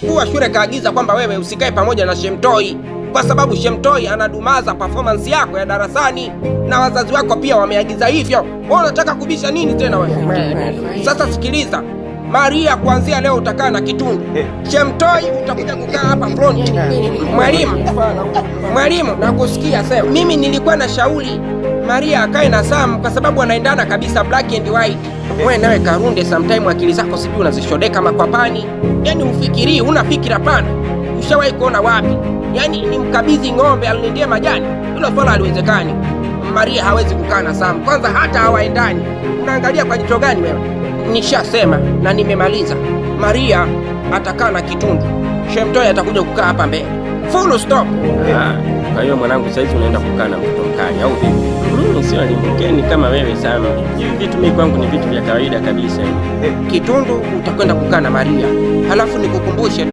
Mkuu wa shule kaagiza kwamba wewe usikae pamoja na Shemtoi kwa sababu Shemtoi anadumaza performance yako ya darasani, na wazazi wako pia wameagiza hivyo. Wewe unataka kubisha nini tena wewe? Sasa sikiliza, Maria, kuanzia leo utakaa na Kitundu. Shemtoi utakuja kukaa hapa front. Mwalimu, nakusikia sema. Mimi nilikuwa na shauri Maria akae na Sam kwa sababu wanaendana kabisa, black and white. Wewe nawe Karunde, sometime akili zako sijui unazishodeka makwapani. Yaani ufikirii, una fikira pana. Ushawahi kuona wapi? Yaani ni mkabidhi ng'ombe alindie majani. Hilo swala haliwezekani. Maria hawezi kukaa na Sam. Kwanza hata hawaendani. Unaangalia kwa jicho gani wewe? Nishasema na nimemaliza. Maria atakaa na Kitundu. Shemtoi atakuja kukaa hapa mbele. Full stop. Kwa hiyo mwanangu, saizi unaenda kukaa na mtoto mkali au vipi? Sio ni mgeni kama wewe sana. Hivi vitu mimi kwangu ni vitu vya kawaida kabisa. Kitundu utakwenda kukaa na Maria. Halafu nikukumbushe